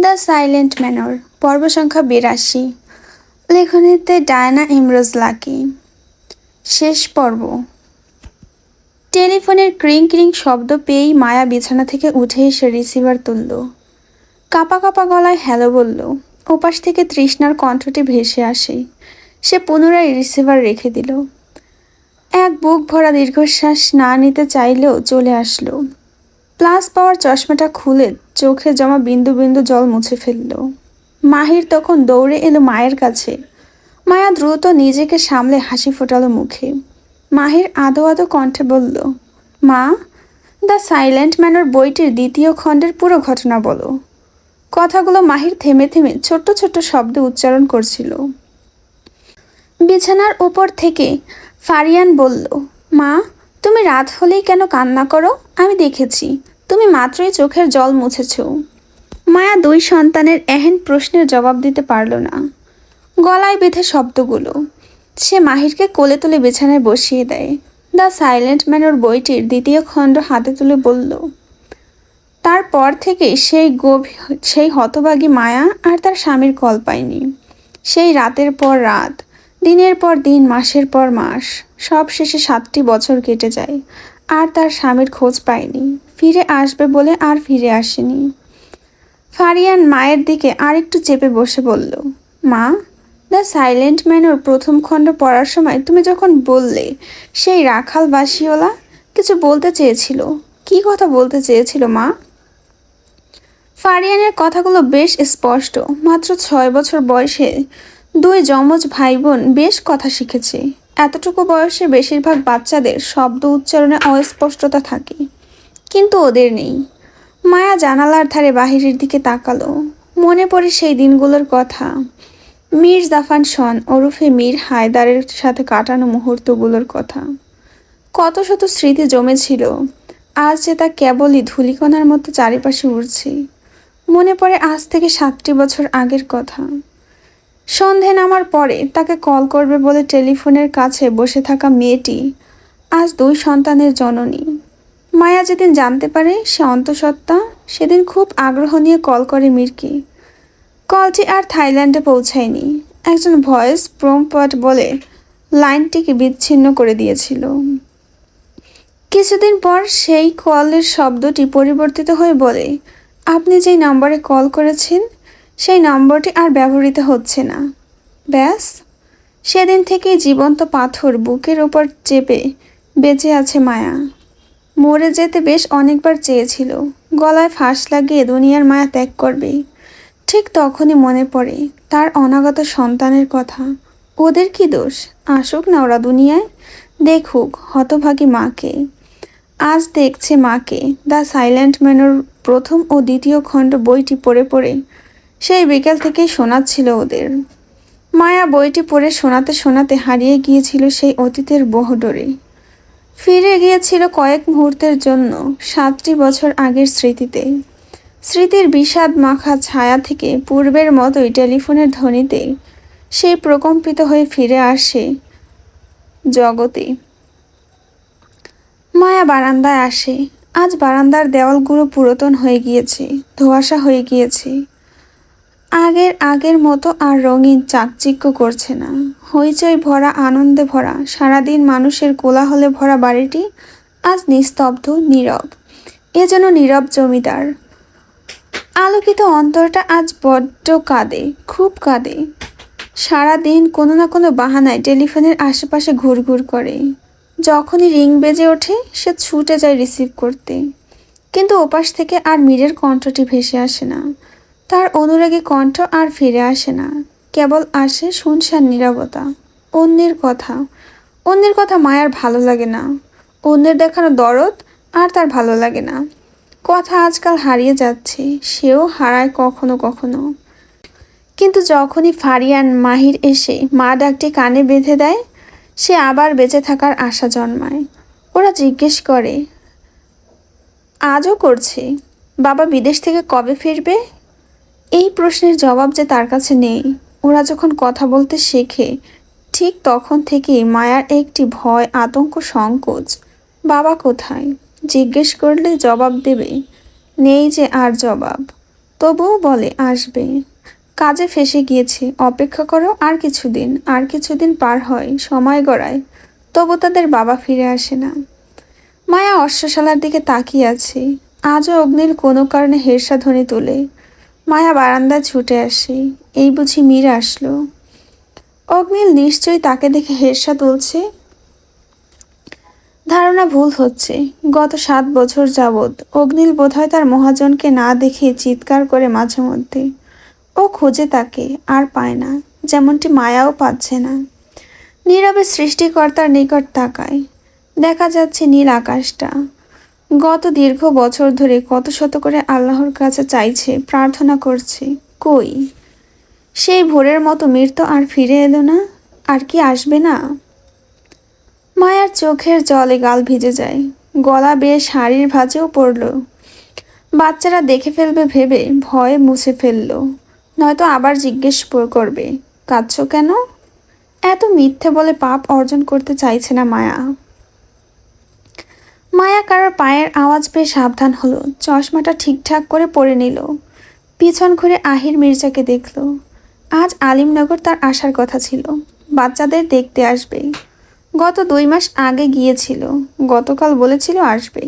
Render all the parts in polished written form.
The silent manor, পর্ব সংখ্যা ৮২। লেখনীতে Diana Imroz lucky. শেষ পর্ব। টেলিফোনের ক্রিং ক্রিং শব্দ পেয়েই মায়া বিছানা থেকে উঠে এসে রিসিভার তুলল। কাপা কাপা গলায় হ্যালো বলল। ওপাশ থেকে তৃষ্ণার কণ্ঠটি ভেসে আসে। সে পুনরায় রিসিভার রেখে দিল। এক বুক ভরা দীর্ঘশ্বাস না নিতে চাইলেও চলে আসলো। প্লাস পাওয়ার চশমাটা খুলে চোখে জমা বিন্দু বিন্দু জল মুছে ফেলল। মাহির তখন দৌড়ে এলো মায়ের কাছে। মায়া দ্রুত নিজেকে সামলে হাসি ফোটালো মুখে। মাহির আদো আদো কণ্ঠে বলল, মা, দ্য সাইলেন্ট ম্যানর বইটির দ্বিতীয় খণ্ডের পুরো ঘটনা বলো। কথাগুলো মাহির থেমে থেমে ছোট্ট ছোট্ট শব্দে উচ্চারণ করছিল। বিছানার ওপর থেকে ফারিয়ান বলল, মা, তুমি রাত হলেই কেন কান্না করো? আমি দেখেছি, তুমি মাত্রই চোখের জল মুছেছ। মায়া দুই সন্তানের এহেন প্রশ্নের জবাব দিতে পারল না। গলায় বেঁধে শব্দগুলো সে মাহিরকে কোলে তুলে বিছানায় বসিয়ে দেয়। দ্য সাইলেন্ট ম্যানর বইটির দ্বিতীয় খণ্ড হাতে তুলে বলল, তারপর থেকে সেই হতভাগী মায়া আর তার স্বামীর কল পায়নি। সেই রাতের পর রাত, দিনের পর দিন, মাসের পর মাস, সব শেষে 7টি বছর কেটে যায় আর তার স্বামীর খোঁজ পায়নি। ফিরে আসবে বলে আর ফিরে আসেনি। ফারিয়ান মায়ের দিকে আরেকটু চেপে বসে বলল, মা, দ্য সাইলেন্ট ম্যানর প্রথম খণ্ড পড়ার সময় তুমি যখন বললে সেই রাখাল বাসিওলা কিছু বলতে চেয়েছিল, কি কথা বলতে চেয়েছিল মা? ফারিয়ানের কথাগুলো বেশ স্পষ্ট। মাত্র 6 বছর বয়সে দুই যমজ ভাই বোন বেশ কথা শিখেছে। এতটুকু বয়সে বেশিরভাগ বাচ্চাদের শব্দ উচ্চারণে অস্পষ্টতা থাকে, কিন্তু ওদের নেই। মায়া জানালার ধারে বাহিরের দিকে তাকালো। মনে পড়ে সেই দিনগুলোর কথা। মীর জাফান শন ওরফে মীর হায়দারের সাথে কাটানো মুহূর্তগুলোর কথা। কত শত স্মৃতি জমেছিল, আজ যে তা কেবলই ধূলিকণার মতো চারিপাশে উড়ছে। মনে পড়ে আজ থেকে 7টি বছর আগের কথা। সন্ধে নামার পরে তাকে কল করবে বলে টেলিফোনের কাছে বসে থাকা মেয়েটি আজ 2 সন্তানের জননী। মায়া যেদিন জানতে পারে সে অন্তঃসত্ত্বা, সেদিন খুব আগ্রহ নিয়ে কল করে মীরকে। কলটি আর থাইল্যান্ডে পৌঁছায়নি। একজন ভয়েস প্রম্পট বলে লাইনটিকে বিচ্ছিন্ন করে দিয়েছিল। কিছুদিন পর সেই কলের শব্দটি পরিবর্তিত হয়ে বলে, আপনি যেই নম্বরে কল করেছেন সেই নম্বরটি আর ব্যবহৃত হচ্ছে না। ব্যাস, সেদিন থেকেই জীবন্ত পাথর বুকের ওপর চেপে বেঁচে আছে মায়া। মরে যেতে বেশ অনেকবার চেয়েছিল, গলায় ফাঁস লাগিয়ে দুনিয়ার মায়া ত্যাগ করবে। ঠিক তখনই মনে পড়ে তার অনাগত সন্তানের কথা। ওদের কি দোষ? আসুক না ওরা দুনিয়ায়, দেখুক হতভাগী মাকে। আজ দেখছে মাকে। দ্য সাইলেন্ট ম্যানর প্রথম ও দ্বিতীয় খণ্ড বইটি পড়ে পড়ে সেই বিকেল থেকেই শোনাচ্ছিল ওদের। মায়া বইটি পড়ে শোনাতে শোনাতে হারিয়ে গিয়েছিল সেই অতীতের বহুডোরে। ফিরে গিয়েছিল কয়েক মুহূর্তের জন্য 7টি বছর আগের স্মৃতিতে। স্মৃতির বিষাদ মাখা ছায়া থেকে পূর্বের মতোই টেলিফোনের ধ্বনিতে সেই প্রকম্পিত হয়ে ফিরে আসে জগতে। মায়া বারান্দায় আসে। আজ বারান্দার দেওয়ালগুলো পুরাতন হয়ে গিয়েছে, ধোঁয়াশা হয়ে গিয়েছে। আগের মতো আর রঙিন চাকচিক্য করছে না। হইচই ভরা, আনন্দে ভরা, সারাদিন মানুষের কোলাহলে ভরা বাড়িটি আজ নিস্তব্ধ, নীরব। এ যেন নীরব জমিদার। আলোকিত অন্তরটা আজ বড্ড কাঁদে, খুব কাঁদে। সারাদিন কোনো না কোনো বাহানায় টেলিফোনের আশেপাশে ঘুরঘুর করে। যখনই রিং বেজে ওঠে সে ছুটে যায় রিসিভ করতে, কিন্তু ওপাশ থেকে আর মীরের কণ্ঠটি ভেসে আসে না। তার অনুরাগী কণ্ঠ আর ফিরে আসে না। কেবল আসে শুনশান নীরবতা। অন্যের কথা মায়ার ভালো লাগে না। অন্যের দেখানো দরদ আর তার ভালো লাগে না। কথা আজকাল হারিয়ে যাচ্ছে, সেও হারায় কখনো কখনো। কিন্তু যখনই ফারিয়ান মাহির এসে মা ডাকটি কানে বেঁধে দেয়, সে আবার বেঁচে থাকার আশা জন্মায়। ওরা জিজ্ঞেস করে, আজও করছে, বাবা বিদেশ থেকে কবে ফিরবে? এই প্রশ্নের জবাব যে তার কাছে নেই। ওরা যখন কথা বলতে শেখে ঠিক তখন থেকেই মায়ার একটি ভয়, আতঙ্ক, সংকোচ। বাবা কোথায়? জিজ্ঞেস করলে জবাব দেবে, নেই যে আর জবাব। তবুও বলে আসবে। কাজে ফেঁসে গিয়েছে, অপেক্ষা করো আর কিছুদিন পার হয়, সময় গড়ায়, তবু তাদের বাবা ফিরে আসে না। মায়া অশ্বশালার দিকে তাকিয়ে আছে। আজও অগ্নির কোনো কারণে হের্ষাধ্বনি তোলে। মায়া বারান্দায় ছুটে আসে। এই বুঝি মীরা আসলো। অগ্নিল নিশ্চয়ই তাকে দেখে হের্ষা তুলছে। ধারণা ভুল হচ্ছে। গত 7 বছর যাবৎ অগ্নিল বোধহয় তার মহাজনকে না দেখে চিৎকার করে মাঝে মধ্যে। ও খোঁজে তাকে, আর পায় না, যেমনটি মায়াও পাচ্ছে না। নীরবে সৃষ্টিকর্তার নিকট তাকায়। দেখা যাচ্ছে নীল আকাশটা। গত দীর্ঘ বছর ধরে কত শত করে আল্লাহর কাছে চাইছে, প্রার্থনা করছে, কই? সেই ভোরের মতো মৃত্যু আর ফিরে এলো না। আর কি আসবে না? মায়ার চোখের জলে গাল ভিজে যায়। গলা বেয়ে শাড়ির ভাঁজেও পড়ল। বাচ্চারা দেখে ফেলবে ভেবে ভয়ে মুছে ফেলল। নয়তো আবার জিজ্ঞেস করবে, কাঁদছো কেন? এত মিথ্যে বলে পাপ অর্জন করতে চাইছে না মায়া। মায়া কারোর পায়ের আওয়াজ পেয়ে সাবধান হলো। চশমাটা ঠিকঠাক করে পরে নিল। পিছন ঘুরে আহির মির্জাকে দেখল। আজ আলিমনগর তার আসার কথা ছিল। বাচ্চাদের দেখতে আসবে। গত 2 মাস আগে গিয়েছিল। গতকাল বলেছিল আসবে।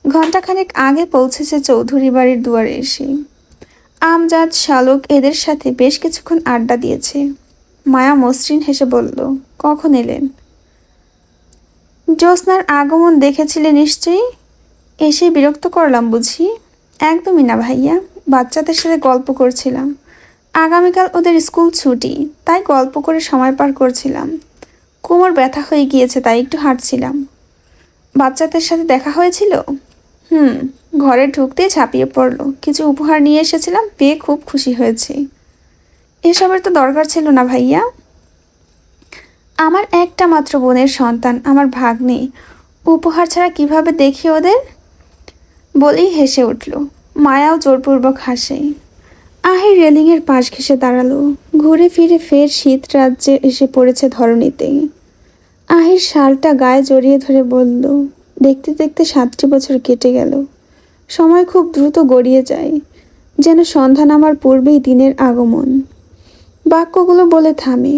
ঘণ্টাখানেক আগে পৌঁছেছে চৌধুরী বাড়ির দুয়ারে এসে। আমজাদ, শালুক এদের সাথে বেশ কিছুক্ষণ আড্ডা দিয়েছে। মায়া মসৃণ হেসে বলল, কখন এলেন? জ্যোৎস্নার আগমন দেখেছিলে নিশ্চয়ই। এসে বিরক্ত করলাম বুঝি? একদমই না ভাইয়া, বাচ্চাদের সাথে গল্প করছিলাম। আগামীকাল ওদের স্কুল ছুটি, তাই গল্প করে সময় পার করছিলাম। কোমর ব্যথা হয়ে গিয়েছে, তাই একটু হাঁটছিলাম। বাচ্চাদের সাথে দেখা হয়েছিল? হুম। ঘরে ঢুকতেই ঝাঁপিয়ে পড়লো। কিছু উপহার নিয়ে এসেছিলাম, পেয়ে খুব খুশি হয়েছে। এসবের তো দরকার ছিল না ভাইয়া। আমার একটা মাত্র বোনের সন্তান, আমার ভাগ্নে, উপহার ছাড়া কিভাবে দেখি ওদের? বলেই হেসে উঠল। মায়াও জোরপূর্বক হাসে। আহির রেলিংয়ের পাশ ঘেঁষে দাঁড়ালো। ঘুরে ফিরে ফের শীত রাজ্যে এসে পড়েছে ধরণীতে। আহির শালটা গায়ে জড়িয়ে ধরে বলল, দেখতে দেখতে 7টি বছর কেটে গেল। সময় খুব দ্রুত গড়িয়ে যায়, যেন সন্ধ্যা নামার পূর্বেই দিনের আগমন। বাক্যগুলো বলে থামে।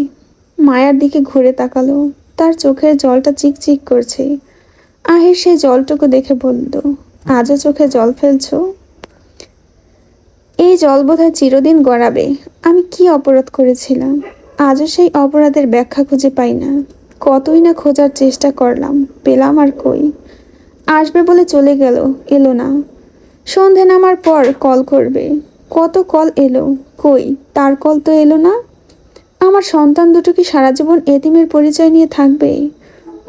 মায়ার দিকে ঘুরে তাকালো। তার চোখের জলটা চিকচিক করছে। আহির সেই জলটুকু দেখে বলল, আজও চোখে জল ফেলছো? এই জল বোধহয় চিরদিন গড়াবে। আমি কি অপরাধ করেছিলাম? আজও সেই অপরাধের ব্যাখ্যা খুঁজে পাই না। কতই না খোঁজার চেষ্টা করলাম, পেলাম আর কই। আসবে বলে চলে গেল, এলো না। সন্ধে নামার পর কল করবে, কত কল এলো, কই তার কল তো এলো না। আমার সন্তান দুটো কি সারা জীবন এতিমের পরিচয় নিয়ে থাকবে?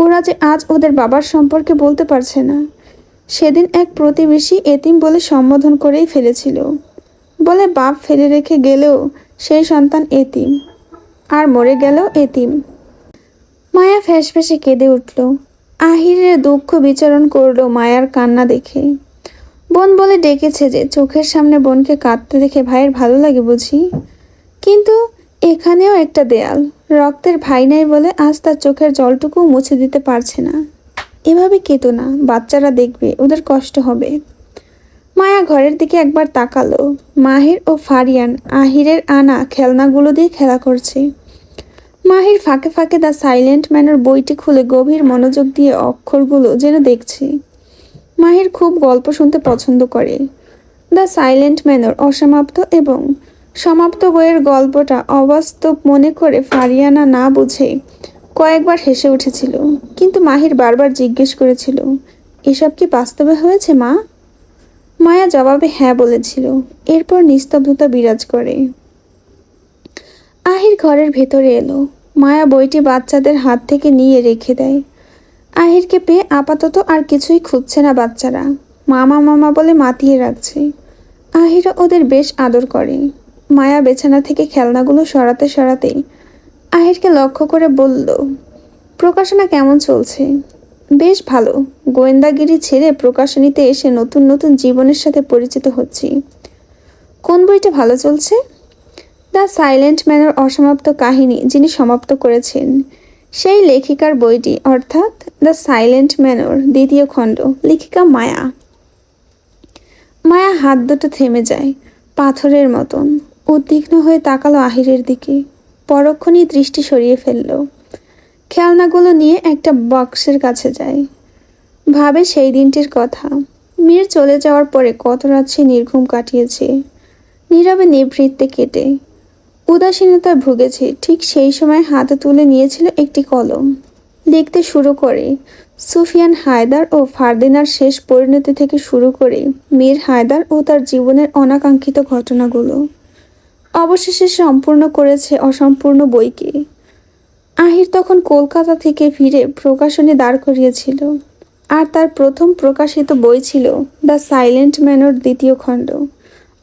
ওরা যে আজ ওদের বাবার সম্পর্কে বলতে পারছে না। সেদিন এক প্রতিবেশী এতিম বলে সম্বোধন করেই ফেলেছিল। বলে বাপ ফেলে রেখে গেলেও সেই সন্তান এতিম, আর মরে গেলেও এতিম। মায়া ফ্যাঁস ফ্যাঁসে কেঁদে উঠল। আহিরের দুঃখ বিচরণ করলো মায়ার কান্না দেখে। বোন বলে ডেকেছে যে, চোখের সামনে বোনকে কাঁদতে দেখে ভাইয়ের ভালো লাগে বুঝি। কিন্তু এখানেও একটা দেয়াল। রক্তের ভাই নাই বলে আজ তার চোখের জলটুকু মুছে দিতে পারছে না। এভাবে কেঁদো না, বাচ্চারা দেখবে, ওদের কষ্ট হবে। মায়া ঘরের দিকে একবার তাকালো। মাহির ও ফারিয়ান আহিরের আনা খেলনাগুলো দিয়ে খেলা করছে। মাহির ফাঁকে ফাঁকে দ্য সাইলেন্ট ম্যানের বইটি খুলে গভীর মনোযোগ দিয়ে অক্ষরগুলো যেন দেখছে। মাহির খুব গল্প শুনতে পছন্দ করে। দ্য সাইলেন্ট ম্যানর অসমাপ্ত এবং সমাপ্ত বইয়ের গল্পটা অবাস্তব মনে করে ফারিয়ানা না বুঝে কয়েকবার হেসে উঠেছিল। কিন্তু মাহির বারবার জিজ্ঞেস করেছিল, এসব কি বাস্তবে হয়েছে মা? মায়া জবাবে হ্যাঁ বলেছিল। এরপর নিস্তব্ধতা বিরাজ করে। আহির ঘরের ভেতরে এলো। মায়া বইটি বাচ্চাদের হাত থেকে নিয়ে রেখে দেয়। আহিরকে পেয়ে আপাতত আর কিছুই খুঁজছে না বাচ্চারা। মামা মামা বলে মাতিয়ে রাখছে। আহিরও ওদের বেশ আদর করে। মায়া বিছানা থেকে খেলনাগুলো সরাতে সরাতেই আহিরকে লক্ষ্য করে বলল, প্রকাশনা কেমন চলছে? বেশ ভালো। গোয়েন্দাগিরি ছেড়ে প্রকাশনীতে এসে নতুন নতুন জীবনের সাথে পরিচিত হচ্ছি। কোন বইটা ভালো চলছে? দ্য সাইলেন্ট ম্যানের অসমাপ্ত কাহিনী যিনি সমাপ্ত করেছেন সেই লেখিকার বইটি, অর্থাৎ দ্য সাইলেন্ট ম্যানর 2য় খণ্ড, লেখিকা মায়া। মায়া হাত দুটো থেমে যায়। পাথরের মতন উদ্বিগ্ন হয়ে তাকালো আহিরের দিকে। পরক্ষণেই দৃষ্টি সরিয়ে ফেলল। খেলনাগুলো নিয়ে একটা বক্সের কাছে যায়। ভাবে সেই দিনটির কথা। মীর চলে যাওয়ার পরে কত রাত সে নির্ঘুম কাটিয়েছে, নীরবে নিভৃতে কেটে। উদাসীনতায় ভুগেছে। ঠিক সেই সময় হাতে তুলে নিয়েছিল একটি কলম। লিখতে শুরু করে সুফিয়ান হায়দার ও ফারদিনার শেষ পরিণতি থেকে শুরু করে মীর হায়দার ও তার জীবনের অনাকাঙ্ক্ষিত ঘটনাগুলো। অবশেষে সম্পূর্ণ করেছে অসম্পূর্ণ বইকে। আহির তখন কলকাতা থেকে ফিরে প্রকাশনী দাঁড় করিয়েছিল, আর তার প্রথম প্রকাশিত বই ছিল দ্য সাইলেন্ট ম্যানর দ্বিতীয় খণ্ড,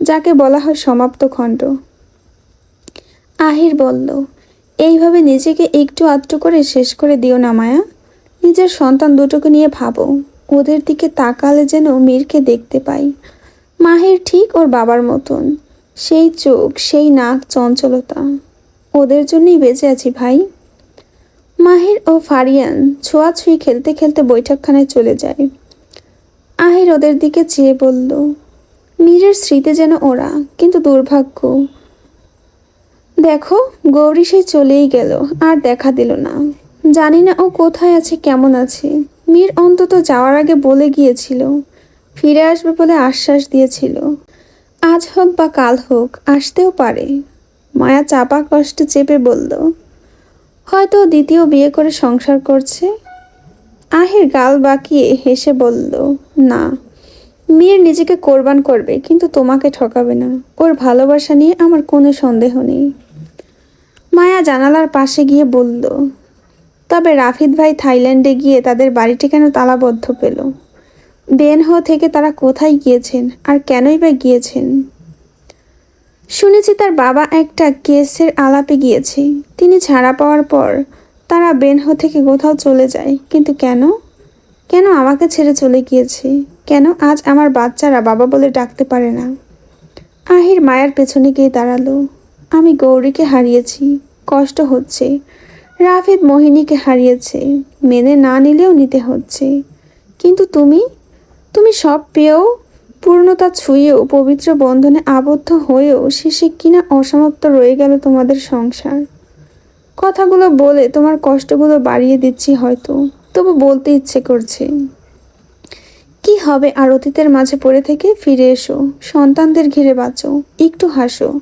যাকে বলা হয় সমাপ্ত খণ্ড। আহির বলল, এইভাবে নিজেকে একটু আধটু করে শেষ করে দিও না মায়া। নিজের সন্তান দুটোকে নিয়ে ভাবো। ওদের দিকে তাকালে যেন মীরকে দেখতে পাই। মাহির ঠিক ওর বাবার মতন, সেই চোখ, সেই নাক, চঞ্চলতা। ওদের জন্যই বেঁচে আছি ভাই। মাহির ও ফারিয়ান ছোঁয়াছুঁই খেলতে খেলতে বৈঠকখানায় চলে যায়। আহির ওদের দিকে চেয়ে বলল, মীরের স্মৃতি যেন ওরা, কিন্তু দুর্ভাগ্য। দেখো, গৌরী সেই চলেই গেল, আর দেখা দিল না। জানি না ও কোথায় আছে, কেমন আছে। মীর অন্তত যাওয়ার আগে বলে গিয়েছিল, ফিরে আসবে বলে আশ্বাস দিয়েছিল। আজ হোক বা কাল হোক, আসতেও পারে। মায়া চাপা কষ্টে চেপে বলল, হয়তো দ্বিতীয় বিয়ে করে সংসার করছে। আহির গাল বাঁকিয়ে হেসে বলল, না, মীর নিজেকে কোরবান করবে, কিন্তু তোমাকে ঠকাবে না। ওর ভালোবাসা নিয়ে আমার কোনো সন্দেহ নেই। মায়া জানালার পাশে গিয়ে বলল, তবে রাফিদ ভাই থাইল্যান্ডে গিয়ে তাদের বাড়িটি কেন তালাবদ্ধ পেল? বেনহো থেকে তারা কোথায় গিয়েছেন, আর কেনই বা গিয়েছেন? শুনেছি তার বাবা একটা কেসের আলাপে গিয়েছে। তিনি ছাড়া পাওয়ার পর তারা বেনহো থেকে কোথাও চলে যায়। কিন্তু কেন? কেন আমাকে ছেড়ে চলে গিয়েছে? কেন আজ আমার বাচ্চারা বাবা বলে ডাকতে পারে না? আহির মায়ের পেছনে গিয়ে দাঁড়ালো। আমি গৌরীকে হারিয়েছি, কষ্ট হচ্ছে। রাফিদ মোহিনীকে হারিয়েছে, মেনে না নিলেও নিতে হচ্ছে। কিন্তু তুমি, তুমি সব পেয়েও, পূর্ণতা ছুঁয়েও, পবিত্র বন্ধনে আবদ্ধ হয়েও শেষে কিনা অসমাপ্ত রয়ে গেল তোমাদের সংসার। কথাগুলো বলে তোমার কষ্টগুলো বাড়িয়ে দিচ্ছি হয়তো, তবু বলতে ইচ্ছে করছে। কি হবে আর অতীতের মাঝে পড়ে থেকে? ফিরে এসো, সন্তানদের ঘিরে বাঁচো, একটু হাসো।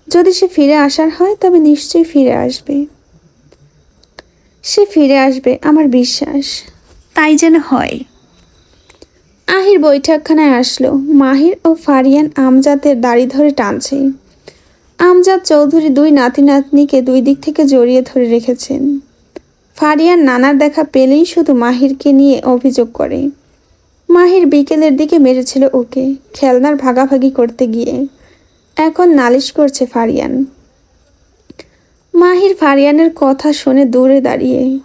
যদি সে ফিরে আসার হয়, তবে নিশ্চয়ই ফিরে আসবে। সে ফিরে আসবে, আমার বিশ্বাস। তাই যেন হয়। আহির বৈঠকখানায় আসলো। মাহির ও ফারিয়ান আমজাদের দাড়ি ধরে টানছে। আমজাদ চৌধুরী দুই নাতি নাতনিকে দুই দিক থেকে জড়িয়ে ধরে রেখেছেন। ফারিয়ান নানার দেখা পেলেই শুধু মাহিরকে নিয়ে অভিযোগ করে। মাহির বিকেলের দিকে মেরেছিল ওকে, খেলনার ভাগাভাগি করতে গিয়ে। এখন নালিশ করছে ফারিয়ান। মাহির ফারিয়ানের কথা শুনে দূরে দাঁড়িয়ে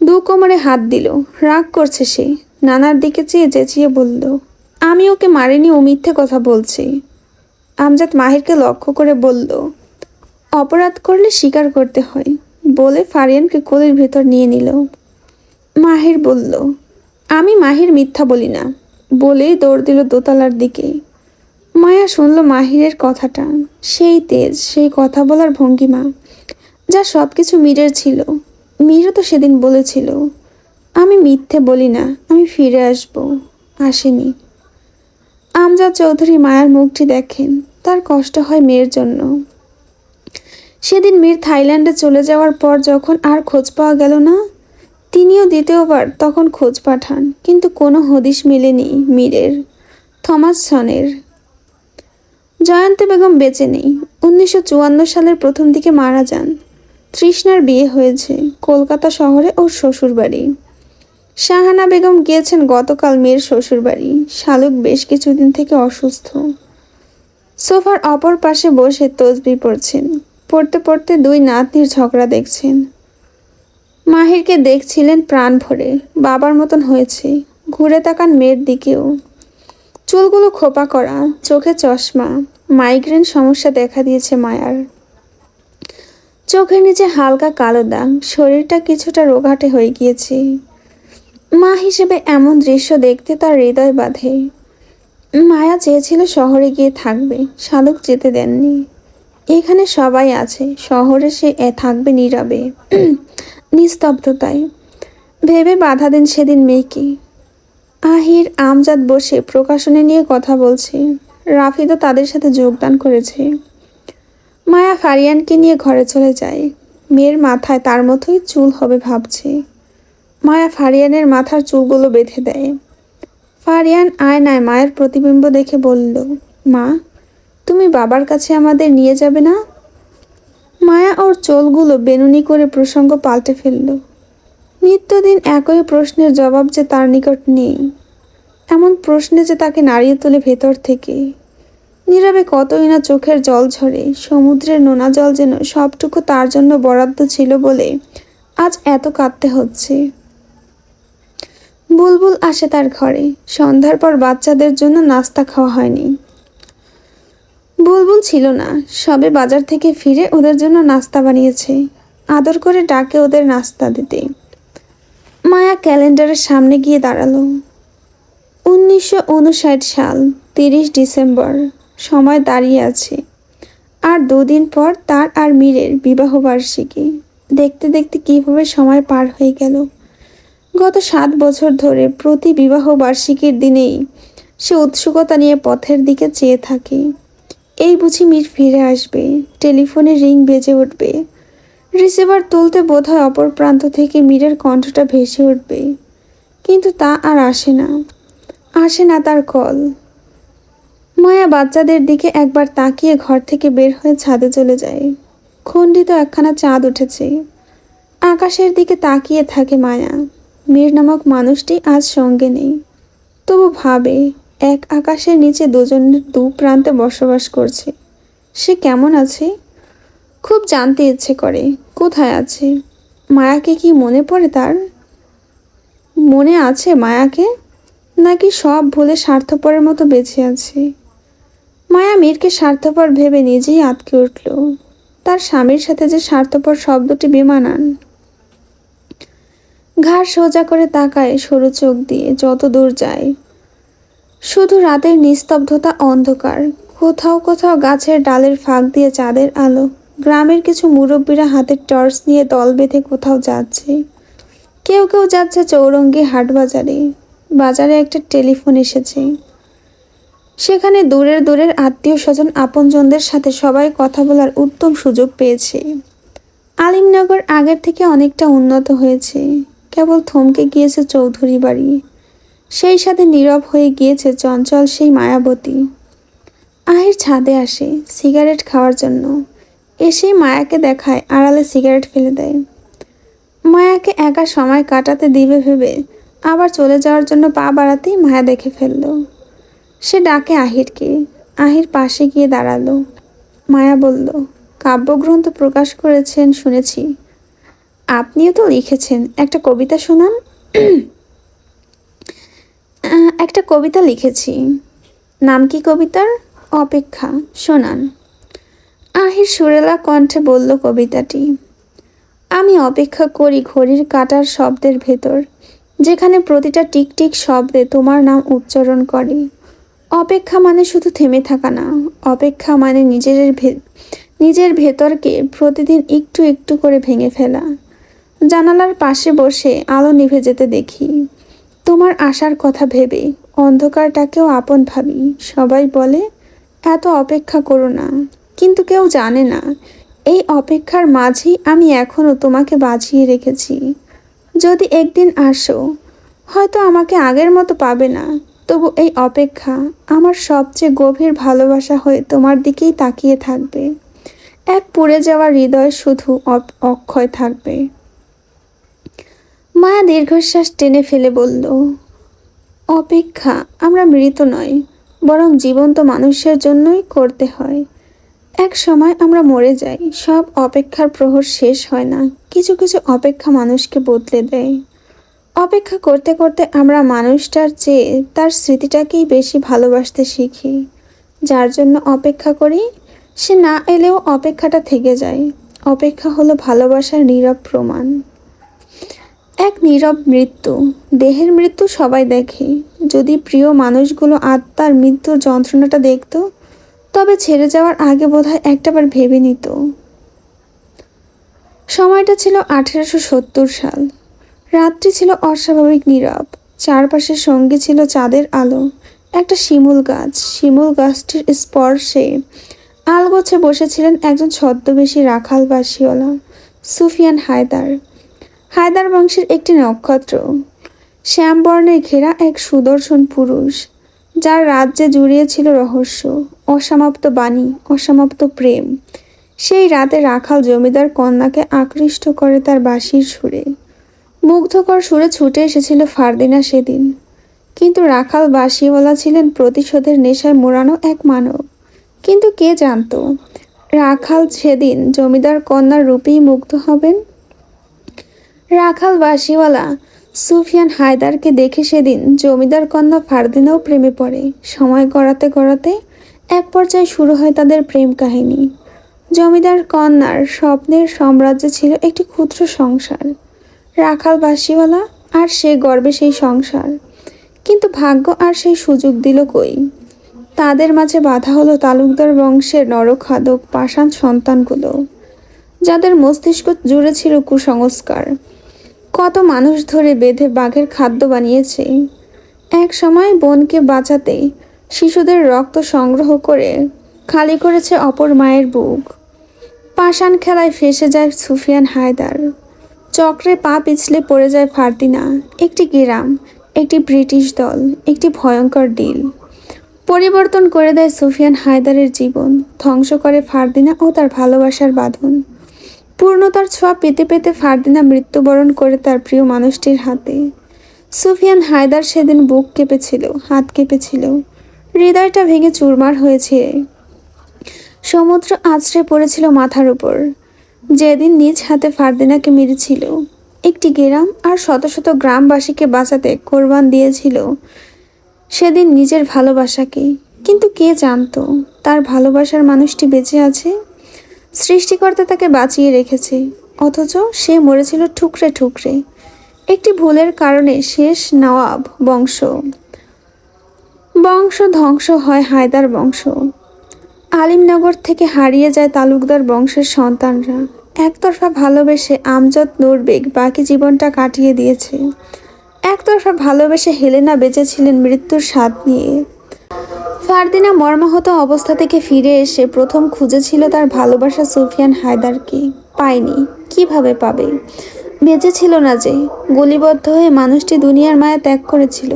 দু কোমরে হাত দিল। রাগ করছে সে। নানার দিকে চেয়ে চেঁচিয়ে বলল, আমি ওকে মারিনি, ও মিথ্যে কথা বলছে। আমজাদ মাহিরকে লক্ষ্য করে বলল, অপরাধ করলে স্বীকার করতে হয়, বলে ফারিয়ানকে কোলের ভেতর নিয়ে নিল। মাহির বলল, আমি মাহির মিথ্যা বলি না, বলেই দৌড় দিল দোতলার দিকে। মায়া শুনল মাহিরের কথাটা, সেই তেজ, সেই কথা বলার ভঙ্গিমা, যা সব কিছু মীরের ছিল। মীরও তো সেদিন বলেছিল, আমি মিথ্যে বলি না, আমি ফিরে আসব। আসেনি। আমজাদ চৌধুরী মায়ার মুখটি দেখেন, তার কষ্ট হয় মেয়ের জন্য। সেদিন মীর থাইল্যান্ডে চলে যাওয়ার পর যখন আর খোঁজ পাওয়া গেল না, তিনিও দ্বিতীয়বার তখন খোঁজ পাঠান, কিন্তু কোনো হদিশ মেলেনি মীরের। থমাসসনের জয়ন্তী বেগম বেঁচে নেই। 1954 সালের প্রথম দিকে মারা যান। তৃষ্ণার বিয়ে হয়েছে কলকাতা শহরে ওর শ্বশুরবাড়ি। শাহানা বেগম গিয়েছেন গতকাল মেয়ের শ্বশুরবাড়ি। শালুক বেশ কিছুদিন থেকে অসুস্থ। সোফার অপর পাশে বসে তসবিহ পড়ছেন। পড়তে পড়তে দুই নাতনির ঝগড়া দেখছেন। মাহিরকে দেখছিলেন প্রাণ ভরে, বাবার মতন হয়েছে। ঘুরে তাকান মেয়ের দিকেও। চুলগুলো খোপা করা, চোখে চশমা। মাইগ্রেন সমস্যা দেখা দিয়েছে মায়ার। চোখের নিচে হালকা কালো দাগ, শরীরটা কিছুটা রোগাটে হয়ে গিয়েছে। মা হিসেবে এমন দৃশ্য দেখতে তার হৃদয় বাঁধে। মায়া চেয়েছিল শহরে গিয়ে থাকবে, শালুক যেতে দেননি। এখানে সবাই আছে, শহরে সে থাকবে নীরবে, নিস্তব্ধতায়। ভেবে বাধা দেন সেদিন মেয়েকে। আহির আমজাদ বসে প্রকাশনী নিয়ে কথা বলছে, রাফিদও তাদের সাথে যোগদান করেছে। মায়া ফারিয়ানকে নিয়ে ঘরে চলে যায়। মেয়ের মাথায় তার মতোই চুল হবে ভাবছে। মায়া ফারিয়ানের মাথার চুলগুলো বেঁধে দেয়। ফারিয়ান আয়নায় মায়ের প্রতিবিম্ব দেখে বলল, মা, তুমি বাবার কাছে আমাদের নিয়ে যাবে না? মায়া ওর চুলগুলো বেনুনি করে প্রসঙ্গ পাল্টে ফেলল। নিত্যদিন একই প্রশ্নের জবাব যে তার নিকট নেই, এমন প্রশ্নে যে তাকে নাড়িয়ে তোলে ভেতর থেকে। নীরবে কতই না চোখের জল ঝরে, সমুদ্রের নোনা জল যেন সবটুকু তার জন্য বরাদ্দ ছিল বলে আজ এত কাঁদতে হচ্ছে। বুলবুল আসে তার ঘরে। সন্ধ্যার পর বাচ্চাদের জন্য নাস্তা খাওয়া হয়নি। বুলবুল ছিল না, সবে বাজার থেকে ফিরে ওদের জন্য নাস্তা বানিয়েছে। আদর করে ডাকে ওদের নাস্তা দিতে। মায়া ক্যালেন্ডারের সামনে গিয়ে দাঁড়ালো। 1959 সাল, 30 ডিসেম্বর। সময় দাঁড়িয়ে আছে। আর 2 দিন পর তার আর মীরের বিবাহবার্ষিকী। দেখতে দেখতে কীভাবে সময় পার হয়ে গেল। গত 7 বছর ধরে প্রতি বিবাহ বার্ষিকীর দিনেই সে উৎসুকতা নিয়ে পথের দিকে চেয়ে থাকে। এই বুঝি মীর ফিরে আসবে, টেলিফোনে রিং বেজে উঠবে, রিসিভার তুলতে বোধহয় অপর প্রান্ত থেকে মীরের কণ্ঠটা ভেসে উঠবে। কিন্তু তা আর আসে না, আসে না তার কল। মায়া বাচ্চাদের দিকে একবার তাকিয়ে ঘর থেকে বের হয়ে ছাদে চলে যায়। খণ্ডিত একখানা চাঁদ উঠেছে। আকাশের দিকে তাকিয়ে থাকে মায়া। মীর নামক মানুষটি আজ সঙ্গে নেই, তবু ভাবে এক আকাশের নিচে দুজনের দু প্রান্তে বসবাস করছে। সে কেমন আছে? খুব জানতে ইচ্ছে করে কোথায় আছে। মায়াকে কি মনে পড়ে তার? মনে আছে মায়াকে, নাকি সব ভুলে স্বার্থপরের মতো বেঁচে আছে? মায়া মীরকে স্বার্থপর ভেবে নিজেই আঁতকে উঠল। তার স্বামীর সাথে যে স্বার্থপর শব্দটি বেমানান। ঘাড় সোজা করে তাকায় সরু চোখ দিয়ে যত দূর যায়। শুধু রাতের নিস্তব্ধতা, অন্ধকার, কোথাও কোথাও গাছের ডালের ফাঁক দিয়ে চাঁদের আলো। গ্রামের কিছু মুরব্বীরা হাতে টর্চ নিয়ে দল বেঁধে কোথাও যাচ্ছে। কেউ কেউ যাচ্ছে চৌরঙ্গি হাট বাজারে। বাজারে একটা টেলিফোন এসেছে। সেখানে দূরের দূরের আত্মীয় স্বজন আপনজনদের সাথে সবাই কথা বলার উত্তম সুযোগ পেয়েছে। আলিমনগর আগের থেকে অনেকটা উন্নত হয়েছে। কেবল থমকে গিয়েছে চৌধুরী বাড়ি। সেই সাথে নীরব হয়ে গিয়েছে চঞ্চল সেই মায়াবতী। আহির ছাদে আসে সিগারেট খাওয়ার জন্য। এসেই মায়াকে দেখায়, আড়ালে সিগারেট ফেলে দেয়। মায়াকে একা সময় কাটাতে দিবে ভেবে আবার চলে যাওয়ার জন্য পা বাড়াতেই মায়া দেখে ফেলল। সে ডাকে আহিরকে। আহির পাশে গিয়ে দাঁড়ালো। মায়া বলল, কাব্যগ্রন্থ প্রকাশ করেছেন শুনেছি। আপনিও তো লিখেছেন, একটা কবিতা শোনান। একটা কবিতা লিখেছি। নাম কি কবিতার? অপেক্ষা। শোনান। আহির সুরেলা কণ্ঠে বলল কবিতাটি। আমি অপেক্ষা করি ঘড়ির কাঁটার শব্দের ভেতর, যেখানে প্রতিটা টিকটিক শব্দে তোমার নাম উচ্চারণ করে। অপেক্ষা মানে শুধু থেমে থাকা না, অপেক্ষা মানে নিজের ভেতরকে প্রতিদিন একটু একটু করে ভেঙে ফেলা। জানালার পাশে বসে আলো নিভে যেতে দেখি। তোমার আসার কথা ভেবে অন্ধকারটাকেও আপন ভাবি। সবাই বলে এত অপেক্ষা করো না, কিন্তু কেউ জানে না এই অপেক্ষার মাঝেই আমি এখনো তোমাকে বাঁচিয়ে রেখেছি। যদি একদিন আসো, হয়তো আমাকে আগের মতো পাবে না, তবু এই অপেক্ষা আমার সবচেয়ে গভীর ভালোবাসা হয়ে তোমার দিকেই তাকিয়ে থাকবে। এক পুড়ে যাওয়া হৃদয় শুধু অক্ষয় থাকবে। মায়া দীর্ঘশ্বাস টেনে ফেলে বলল, অপেক্ষা আমরা মৃত নয়, বরং জীবন্ত মানুষের জন্যই করতে হয়। এক সময় আমরা মরে যাই, সব অপেক্ষার প্রহর শেষ হয় না। কিছু কিছু অপেক্ষা মানুষকে বদলে দেয়। অপেক্ষা করতে করতে আমরা মানুষটার চেয়ে তার স্মৃতিটাকেই বেশি ভালোবাসতে শিখি। যার জন্য অপেক্ষা করি, সে না এলেও অপেক্ষাটা থেকে যায়। অপেক্ষা হলো ভালোবাসার নীরব প্রমাণ। এক নীরব মৃত্যু। দেহের মৃত্যু সবাই দেখে, যদি প্রিয় মানুষগুলো আত্মার মৃত্যুর যন্ত্রণাটা দেখতো তবে ছেড়ে যাওয়ার আগে বোধহয় একটাবার ভেবে নিত। সময়টা ছিল 1870 সাল। রাত্রি ছিল অস্বাভাবিক নীরব। চারপাশের সঙ্গী ছিল চাঁদের আলো। একটা শিমুল গাছটির স্পর্শে আলগোছে বসেছিলেন একজন ছদ্মবেশী রাখাল বাসিওয়ালা, সুফিয়ান হায়দার। হায়দার বংশের একটি নক্ষত্র, শ্যামবর্ণে ঘেরা এক সুদর্শন পুরুষ, যার রাজ্যে জুড়িয়ে ছিল রহস্য, অসমাপ্ত বাণী, অসমাপ্ত প্রেম। সেই রাতে রাখাল জমিদার কন্যাকে আকৃষ্ট করে তার বাঁশির সুরে। মুগ্ধকর সুরে ছুটে এসেছিল ফারদিনা সেদিন। কিন্তু রাখাল বাঁশিওয়ালা ছিলেন প্রতিশোধের নেশায় মোড়ানো এক মানব। কিন্তু কে জানতো রাখাল সেদিন জমিদার কন্যার রূপেই মুগ্ধ হবেন। রাখাল বাঁশিওয়ালা সুফিয়ান হায়দারকে দেখে সেদিন জমিদার কন্যা ফারদিনাও প্রেমে পড়ে। সময় গড়াতে গড়াতে এক পর্যায়ে শুরু হয় তাদের প্রেম কাহিনী। জমিদার কন্যার স্বপ্নের সাম্রাজ্য ছিল একটি ক্ষুদ্র সংসার, রাখাল বাঁশিওয়ালা আর সে গর্বে সেই সংসার। কিন্তু ভাগ্য আর সেই সুযোগ দিল কই। তাদের মাঝে বাধা হলো তালুকদার বংশের নরখাদক পাষাণ সন্তানগুলো, যাদের মস্তিষ্ক জুড়ে ছিল কুসংস্কার। কত মানুষ ধরে বেঁধে বাঘের খাদ্য বানিয়েছে। এক সময় বোনকে বাঁচাতে শিশুদের রক্ত সংগ্রহ করে খালি করেছে অপর মায়ের বুক। পাষাণ খেলায় ফেঁসে যায় সুফিয়ান হায়দার। চক্রে পা পিছলে পড়ে যায় ফারদিনা। একটি গ্রাম, একটি ব্রিটিশ দল, একটি ভয়ঙ্কর ডিল পরিবর্তন করে দেয় সুফিয়ান হায়দারের জীবন, ধ্বংস করে ফারদিনা ও তার ভালোবাসার বাঁধন। পূর্ণতার ছোঁয়া পেতে পেতে ফারদিনা মৃত্যুবরণ করে তার প্রিয় মানুষটির হাতে। সুফিয়ান হায়দার সেদিন বুক কেঁপেছিল, হাত কেঁপেছিল, হৃদয়টা ভেঙে চুরমার হয়েছে। সমুদ্র আছড়ে পড়েছিল মাথার উপর। যেদিন নিজ হাতে ফারদিনাকে মেরেছিল, একটি গ্রাম আর শত শত গ্রামবাসীকে বাঁচাতে কোরবান দিয়েছিল সেদিন নিজের ভালোবাসাকে। কিন্তু কে জানতো তার ভালোবাসার মানুষটি বেঁচে আছে। সৃষ্টিকর্তা তাকে বাঁচিয়ে রেখেছে, অথচ সে মরেছিল ঠুকরে ঠুকরে। একটি ভুলের কারণে শেষ নওয়াব বংশ ধ্বংস হয় হায়দার বংশ। আলিমনগর থেকে হারিয়ে যায় তালুকদার বংশের সন্তানরা। একতরফা ভালোবেসে আমজদ নূর বেগ বাকি জীবনটা কাটিয়ে দিয়েছে। একতরফা ভালোবেসে হেলেনা বেঁচেছিলেন মৃত্যুর স্বাদ নিয়ে। ফারদিনা মর্মাহত অবস্থা থেকে ফিরে এসে প্রথম খুঁজেছিল তার ভালোবাসা সুফিয়ান হায়দারকে। পায়নি। কিভাবে পাবে? বেঁচে ছিল না যে। গুলিবদ্ধ হয়ে মানুষটি দুনিয়ার মায়া ত্যাগ করেছিল।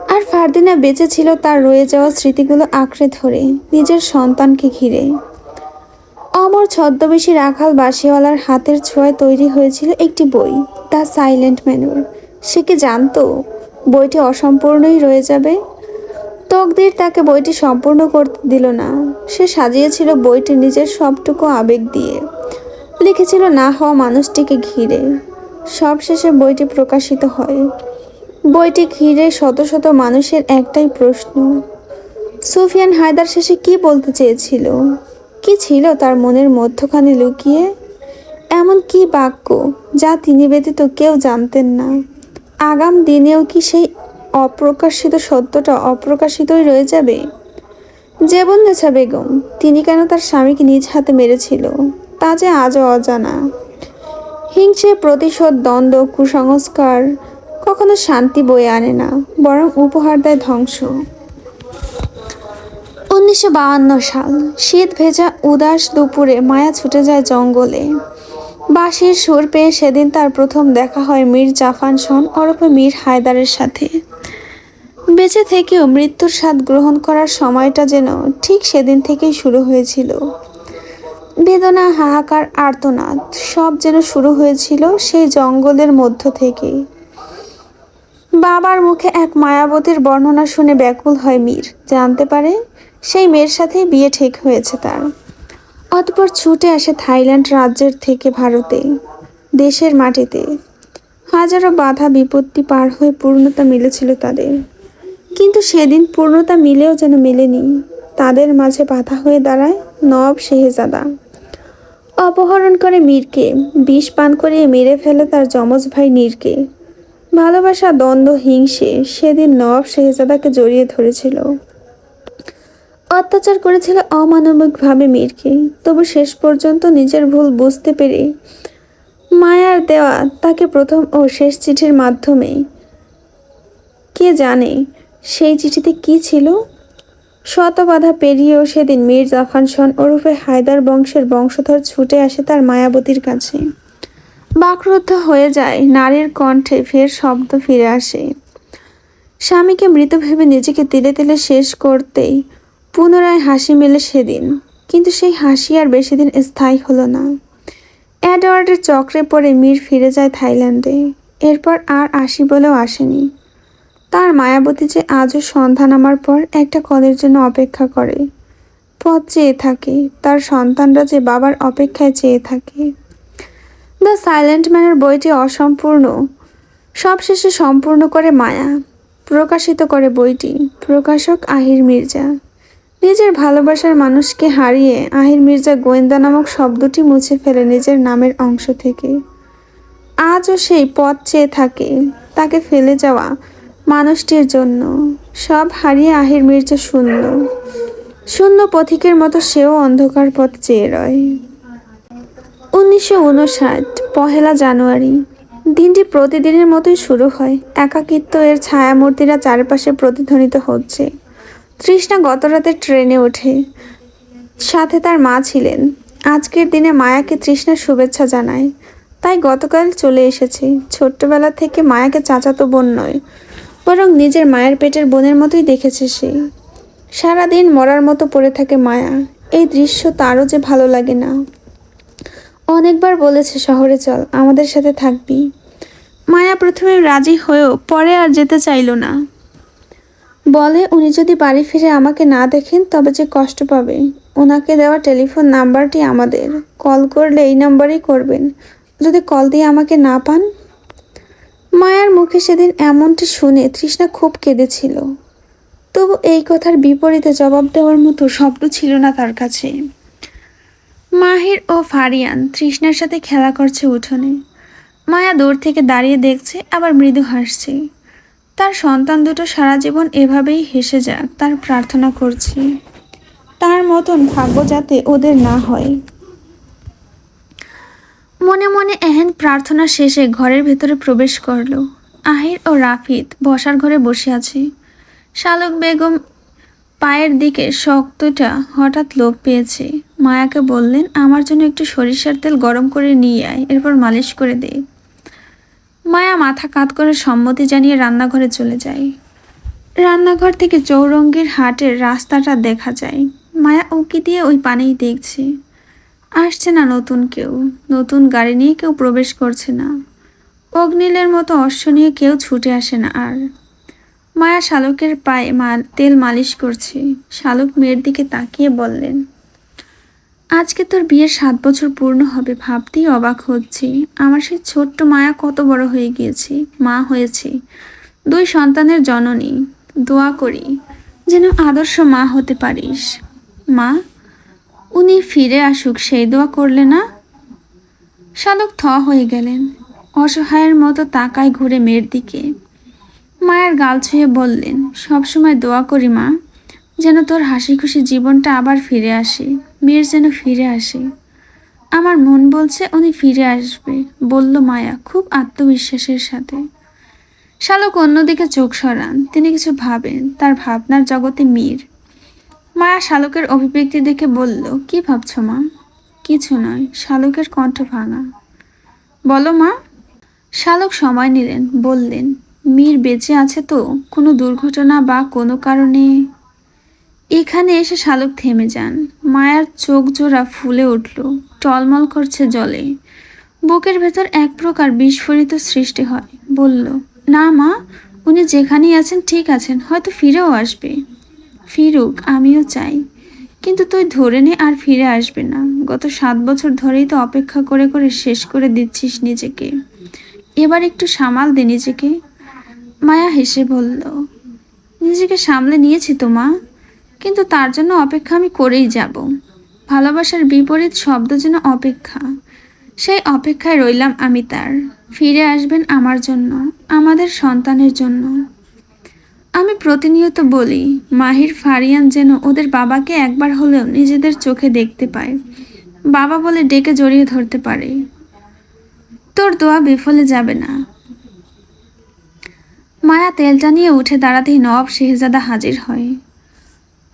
আর ফারদিনা বেঁচে ছিল তার রয়ে যাওয়া স্মৃতিগুলো আঁকড়ে ধরে, নিজের সন্তানকে ঘিরে। অমর ছদ্মবেশী রাখাল বাঁশিওয়ালার হাতের ছোঁয়ায় তৈরি হয়েছিল একটি বই, দ্য সাইলেন্ট ম্যানুর। সে কি জানতো বইটি অসম্পূর্ণই রয়ে যাবে? তকদির তাকে বইটি সম্পূর্ণ করতে দিল না। সে সাজিয়েছিল বইটি নিজের সবটুকু আবেগ দিয়ে, লিখেছিল না হওয়া মানুষটিকে ঘিরে। সবশেষে বইটি প্রকাশিত হয়। বইটি ঘিরে শত শত মানুষের একটাই প্রশ্ন, সুফিয়ান হায়দার শেষে কি বলতে চেয়েছিল? কি ছিল তার মনের মধ্যখানে লুকিয়ে? এমন কি বাক্য যা তিনি ব্যতীত কেউ জানতেন না? আগাম দিনেও কি সেই অপ্রকাশিত সত্যটা অপ্রকাশিতই রয়ে যাবে? জেবুন্নেছা বেগম, তিনি কেন তার স্বামীকে নিজ হাতে মেরেছিল তা যে আজও অজানা। হিংসে, প্রতিশোধ, দ্বন্দ্ব, কুসংস্কার কখনো শান্তি বয়ে আনে না, বরং উপহার দেয় ধ্বংস। 1952 সাল। শীত ভেজা উদাস দুপুরে মায়া ছুটে যায় জঙ্গলে। বাঁশির সুর পেয়ে সেদিন তার প্রথম দেখা হয় মীর জাফান শন ওরফে মীর হায়দারের সাথে। বেঁচে থেকেও মৃত্যুর স্বাদ গ্রহণ করার সময়টা যেন ঠিক সেদিন থেকেই শুরু হয়েছিল। বেদনা, হাহাকার, আর্তনাদ সব যেন শুরু হয়েছিল সেই জঙ্গলের মধ্য থেকেই। বাবার মুখে এক মায়াবতীর বর্ণনা শুনে ব্যাকুল হয় মীর। জানতে পারে সেই মেয়ের সাথেই বিয়ে ঠিক হয়েছে তার। অতঃপর ছুটে আসে থাইল্যান্ড রাজ্যের থেকে ভারতে, দেশের মাটিতে। হাজারো বাধা বিপত্তি পার হয়ে পূর্ণতা মিলেছিল তাদের। কিন্তু সেদিন পূর্ণতা মিলেও যেন মেলেনি। তাদের মাঝে বাধা হয়ে দাঁড়ায় নওয়াব শেহজাদা। অপহরণ করে মীরকে, বিষ পান করিয়ে মেরে ফেলে তার যমজ ভাই নীরকে। ভালোবাসা, দ্বন্দ্ব, হিংসে সেদিন নবাব শেহজাদাকে জড়িয়ে ধরেছিল, অত্যাচার করেছিল অমানবিকভাবে মীরকে। তবু শেষ পর্যন্ত নিজের ভুল বুঝতে পেরে মায়ার দেওয়া তাকে প্রথম ও শেষ চিঠির মাধ্যমে, কে জানে সেই চিঠিতে কি ছিল। শত বাধা পেরিয়েও সেদিন মীর জাফান শন ওরফে হায়দার বংশের বংশধর ছুটে আসে তার মায়াবতীর কাছে। বাকরুদ্ধ হয়ে যায় নারীর কণ্ঠে, ফের শব্দ ফিরে আসে। স্বামীকে মৃত ভেবে নিজেকে তিলে তিলে শেষ করতেই পুনরায় হাসি মেলে সেদিন। কিন্তু সেই হাসি আর বেশি দিন স্থায়ী হলো না। এডওয়ার্ডের চক্রে পড়ে মীর ফিরে যায় থাইল্যান্ডে। এরপর আর আসি বলেও আসেনি। তার মায়াবতী যে আজও সন্ধ্যা নামার পর একটা কলের জন্য অপেক্ষা করে, পথ চেয়ে থাকে। তার সন্তানরা যে বাবার অপেক্ষায় চেয়ে থাকে। দ্য সাইলেন্ট ম্যানের বইটি অসম্পূর্ণ, সবশেষে সম্পূর্ণ করে মায়া। প্রকাশিত করে বইটি প্রকাশক আহির মির্জা। নিজের ভালোবাসার মানুষকে হারিয়ে আহির মির্জা গোয়েন্দা নামক শব্দটি মুছে ফেলে নিজের নামের অংশ থেকে। আজও সেই পথ চেয়ে থাকে তাকে ফেলে যাওয়া মানুষটির জন্য। সব হারিয়ে আহির মির্জা শূন্য, শূন্য পথিকের মতো সেও অন্ধকার পথ চেয়ে রয়। 1959 পহেলা জানুয়ারি। দিনটি প্রতিদিনের মতোই শুরু হয়। একাকিত্ব এর ছায়ামূর্তিরা চারপাশে প্রতিধ্বনিত হচ্ছে। তৃষ্ণা গত রাতে ট্রেনে ওঠে, সাথে তার মা ছিলেন। আজকের দিনে মায়াকে তৃষ্ণার শুভেচ্ছা জানায়, তাই গতকাল চলে এসেছে। ছোট্টবেলা থেকে মায়াকে চাচাতো বোন নয়, বরং নিজের মায়ের পেটের বোনের মতোই দেখেছে সে। সারাদিন মরার মতো পড়ে থাকে মায়া। এই দৃশ্য তারও যে ভালো লাগে না। অনেকবার বলেছে শহরে চল, আমাদের সাথে থাকবি। মায়া প্রথমে রাজি হয়েও পরে আর যেতে চাইল না। বলে উনি যদি বাড়ি ফিরে আমাকে না দেখেন তবে যে কষ্ট পাবে। ওনাকে দেওয়া টেলিফোন নাম্বারটি আমাদের, কল করলে এই নাম্বারেই করবেন। যদি কল দিয়ে আমাকে না পান। মায়ার মুখে সেদিন এমনটি শুনে তৃষ্ণা খুব কেঁদেছিল। তবু এই কথার বিপরীতে জবাব দেওয়ার মতো শব্দ ছিল না তার কাছে। মাহির ও ফারিয়ান তৃষ্ণার সাথে খেলা করছে উঠোনে। মায়া দূর থেকে দাঁড়িয়ে দেখছে, আবার মৃদু হাসছে। তার সন্তান দুটো সারা জীবন এভাবেই হেসে যাক তার প্রার্থনা করছে। তার মতন ভাগ্য যাতে ওদের না হয়। মনে মনে এহেন প্রার্থনা শেষে ঘরের ভেতরে প্রবেশ করল। আহির ও রাফিদ বসার ঘরে বসে আছে। শালুক বেগম পায়ের দিকে শক্তটা হঠাৎ লোভ পেয়েছে। মায়াকে বললেন, আমার জন্য একটু সরিষার তেল গরম করে নিয়ে আয়, এরপর মালিশ করে দে। মায়া মাথা কাত করে সম্মতি জানিয়ে রান্নাঘরে চলে যায়। রান্নাঘর থেকে চৌরঙ্গীর হাটের রাস্তাটা দেখা যায়। মায়া উঁকি দিয়ে ওই পানেই দেখছে। আসছে না নতুন কেউ, নতুন গাড়ি নিয়ে কেউ প্রবেশ করছে না। অগ্নিলের মতো অশ্ব নিয়ে কেউ ছুটে আসে না আর। মায়া শালুকের পায়ে তেল মালিশ করছে। শালুক মেয়ের দিকে তাকিয়ে বললেন, আজকে তোর বিয়ের 7 বছর পূর্ণ হবে, ভাবতেই অবাক হচ্ছি। আমার সেই ছোট্ট মায়া কত বড় হয়ে গিয়েছে, মা হয়েছে, 2 সন্তানের জননী। দোয়া করি যেন আদর্শ মা হতে পারিস। মা, উনি ফিরে আসুক সেই দোয়া করলে না? শালুক থ হয়ে গেলেন, অসহায়ের মতো তাকায় ঘুরে মেয়ের দিকে। মায়ের গাল ছুঁয়ে বললেন, সবসময় দোয়া করি মা, যেন তোর হাসি খুশি জীবনটা আবার ফিরে আসে, মেয়ের যেন ফিরে আসে। আমার মন বলছে উনি ফিরে আসবে, বলল মায়া খুব আত্মবিশ্বাসের সাথে। শালুক অন্যদিকে চোখ সরান, তিনি কিছু ভাবেন। তার ভাবনার জগতে মীর। মায়া শালুকের অভিব্যক্তি দেখে বলল, কি ভাবছ মা? কিছু নয়। শালুকের কণ্ঠ ভাঙা। বলো মা। শালুক সময় নিলেন, বললেন, মীর বেঁচে আছে তো? কোনো দুর্ঘটনা বা কোনো কারণে? এখানে এসে শালুক থেমে যান। মায়ার চোখ জোড়া ফুলে উঠল, টলমল করছে জলে। বুকের ভেতর এক প্রকার বিস্ফোরিত সৃষ্টি হয়। বলল, না মা, উনি যেখানেই আছেন ঠিক আছেন, হয়তো ফিরেও আসবে। ফিরুক, আমিও চাই, কিন্তু তুই ধরে নে আর ফিরে আসবে না। গত 7 বছর ধরেই তো অপেক্ষা করে করে শেষ করে দিচ্ছিস নিজেকে। এবার একটু সামাল দে নিজেকে। মায়া হেসে বলল, নিজেকে সামলে নিয়েছি তো মা, কিন্তু তার জন্য অপেক্ষা আমি করেই যাব। ভালোবাসার বিপরীত শব্দ যেন অপেক্ষা। সেই অপেক্ষায় রইলাম আমি তার। ফিরে আসবেন আমার জন্য, আমাদের সন্তানের জন্য। আমি প্রতিনিয়ত বলি, মাহির ফারিয়ান যেন ওদের বাবাকে একবার হলেও নিজেদের চোখে দেখতে পায়, বাবা বলে ডেকে জড়িয়ে ধরতে পারে। তোর দোয়া বিফলে যাবে না। মায়া তেলটা নিয়ে উঠে দাঁড়াতেই নওয়াব শেহজাদা হাজির হয়।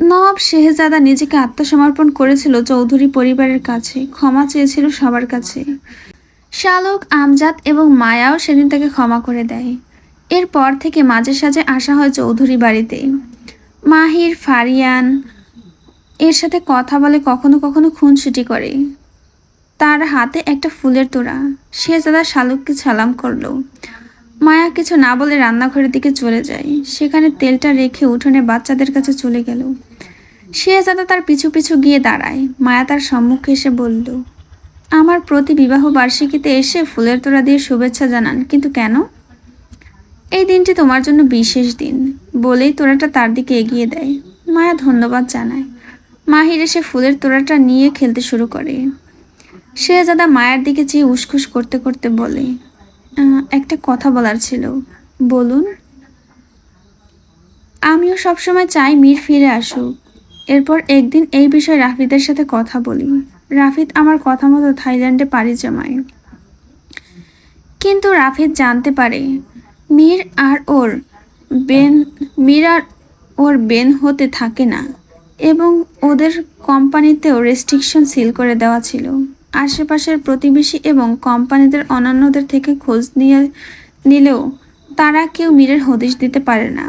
নওয়াব শেহজাদা নিজেকে আত্মসমর্পণ করেছিল চৌধুরী পরিবারের কাছে, ক্ষমা চেয়েছিল সবার কাছে। শালুক, আমজাদ এবং মায়াও সেদিন তাকে ক্ষমা করে দেয়। এরপর থেকে মাঝে সাঝে আসা হয় চৌধুরী বাড়িতে। মাহির, ফারিয়ান এর সাথে কথা বলে, কখনো কখনো খুনসুটি করে। তার হাতে একটা ফুলের তোড়া। শেহজাদা শালুককে সালাম করলো। মায়া কিছু না বলে রান্নাঘরের দিকে চলে যায়। সেখানে তেলটা রেখে উঠোনে বাচ্চাদের কাছে চলে গেল। শেহজাদা তার পিছু পিছু গিয়ে দাঁড়ায়। মায়া তার সম্মুখে এসে বলল, আমার প্রতি বিবাহ বার্ষিকীতে এসে ফুলের তোড়া দিয়ে শুভেচ্ছা জানান, কিন্তু কেন? এই দিনটি তোমার জন্য বিশেষ দিন, বলেই তোড়াটা তার দিকে এগিয়ে দেয়। মায়া ধন্যবাদ জানায়। মাহির এসে ফুলের তোড়াটা নিয়ে খেলতে শুরু করে। শেহজাদা মায়ের দিকে চেয়ে উসখুস করতে করতে বলে, একটা কথা বলার ছিল। বলুন। আমিও সবসময় চাই মীর ফিরে আসুক। এরপর একদিন এই বিষয়ে রাফিদের সাথে কথা বলি। রাফিদ আমার কথা মতো থাইল্যান্ডে পাড়ি জমায়। কিন্তু রাফিদ জানতে পারে মীর আর ওর বেন মীর আর ওর বেন হতে থাকে না, এবং ওদের কোম্পানিতেও রেস্ট্রিকশন সিল করে দেওয়া ছিল। আশেপাশের প্রতিবেশী এবং কোম্পানিদের অন্যান্যদের থেকে খোঁজ নিলেও তারা কেউ মীরের হদিশ দিতে পারে না।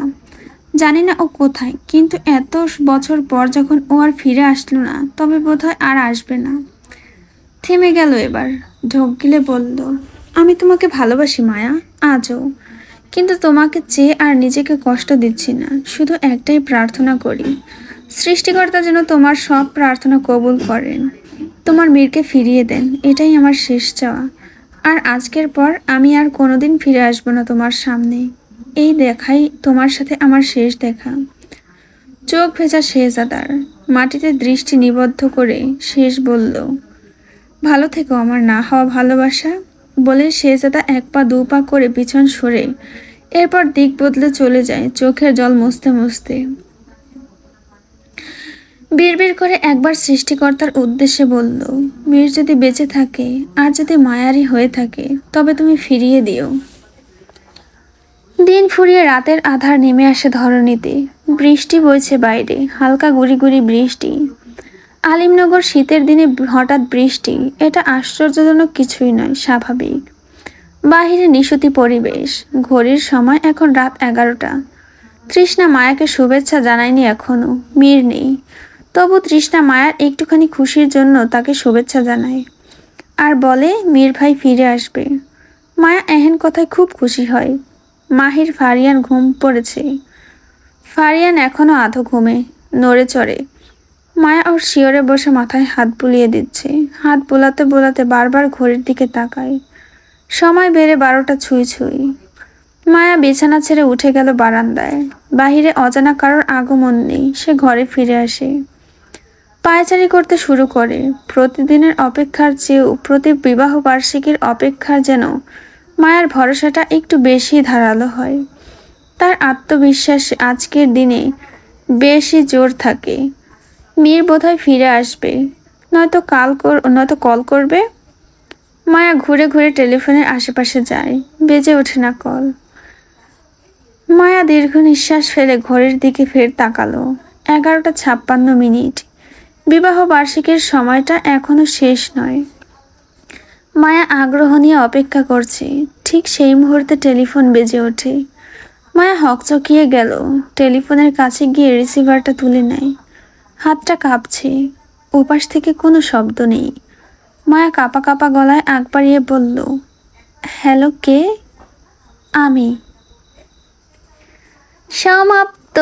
জানি না ও কোথায়, কিন্তু এত বছর পর যখন ও আর ফিরে আসলো না, তবে বোধহয় আর আসবে না। থেমে গেল, এবার ঢোক গিলে বলল, আমি তোমাকে ভালোবাসি মায়া, আজও। কিন্তু তোমাকে চেয়ে আর নিজেকে কষ্ট দিচ্ছি না। শুধু একটাই প্রার্থনা করি, সৃষ্টিকর্তা যেন তোমার সব প্রার্থনা কবুল করেন, তোমার মীরকে ফিরিয়ে দেন। এটাই আমার শেষ চাওয়া। আর আজকের পর আমি আর কোনোদিন ফিরে আসবো না তোমার সামনে। এই দেখাই তোমার সাথে আমার শেষ দেখা। চোখ ভেজা শেহজাদার মাটিতে দৃষ্টি নিবদ্ধ করে শেষ বলল, ভালো থেকো আমার না হওয়া ভালোবাসা। বলে শেহজাদা এক পা দু পা করে পিছন সরে এরপর দিক বদলে চলে যায়, চোখের জল মুছতে মুছতে। বিড়বিড় করে একবার সৃষ্টিকর্তার উদ্দেশ্যে বলল, মীর যদি বেঁচে থাকে আর যদি মায়ারি হয়ে থাকে, তবে তুমি ফিরিয়ে দিও। দিন ফুরিয়ে রাতের আধার নেমে আসে ধরণীতে। বৃষ্টি বইছে বাইরে, হালকা গুড়ি গুড়ি বৃষ্টি। আলিমনগর শীতের দিনে হঠাৎ বৃষ্টি, এটা আশ্চর্যজনক কিছুই নয়, স্বাভাবিক। বাহিরে নিশুতি পরিবেশ। ঘড়ির সময় এখন রাত 11টা। তৃষ্ণা মায়াকে শুভেচ্ছা জানায়নি এখনো, মীর নেই। তবু তৃষ্ণা মায়ার একটুখানি খুশির জন্য তাকে শুভেচ্ছা জানায় আর বলে মীর ভাই ফিরে আসবে। মায়া এহেন কথায় খুব খুশি হয়। মাহির ফারিয়ান ঘুম পড়েছে। ফারিয়ান এখনো আধো ঘুমে, নড়ে চড়ে। মায়া ওর শিয়রে বসে মাথায় হাত বুলিয়ে দিচ্ছে। হাত বোলাতে বোলাতে বারবার ঘড়ির দিকে তাকায়। সময় বেড়ে 12টা ছুঁই ছুঁই। মায়া বিছানা ছেড়ে উঠে গেল বারান্দায়। বাহিরে অজানা কারোর আগমন নেই। সে ঘরে ফিরে আসে, পায়চারি করতে শুরু করে। প্রতিদিনের অপেক্ষার চেয়েও প্রতি বিবাহ বার্ষিকীর অপেক্ষার যেন মায়ার ভরসাটা একটু বেশি ধারালো হয়। তার আত্মবিশ্বাস আজকের দিনে বেশি জোর থাকে। মীর বোধহয় ফিরে আসবে, নয়তো কল করবে। মায়া ঘুরে ঘুরে টেলিফোনের আশেপাশে যায়, বেজে ওঠে না কল। মায়া দীর্ঘ নিঃশ্বাস ফেলে ঘড়ির দিকে ফের তাকালো। 11টা 56 মিনিট। বিবাহ বার্ষিকীর সময়টা এখনো শেষ নয়। মায়া আগ্রহ নিয়ে অপেক্ষা করছে। ঠিক সেই মুহূর্তে টেলিফোন বেজে ওঠে। মায়া হকচকিয়ে গেল। টেলিফোনের কাছে গিয়ে রিসিভারটা তুলে নেয়। হাতটা কাঁপছে। ওপাশ থেকে কোনো শব্দ নেই। মায়া কাঁপা কাঁপা গলায় আগ বাড়িয়ে বলল, হ্যালো, কে? আমি। সমাপ্ত।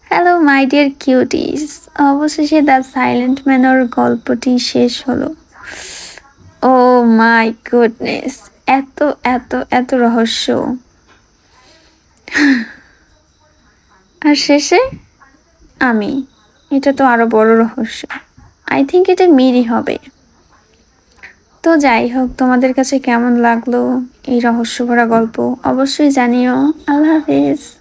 হ্যালো মাই ডিয়ার কিউটিস, অবশেষে দ্য সাইলেন্ট ম্যানর গল্পটি শেষ হলো। ও মাই গুডনেস, এত এত এত রহস্য। আর শেষে আমি। এটা তো আরো বড় রহস্য। আই থিঙ্ক এটা মিরই হবে। তো যাই হোক, তোমাদের কাছে কেমন লাগলো এই রহস্য ভরা গল্প অবশ্যই জানিও। আল্লাহ হাফেজ।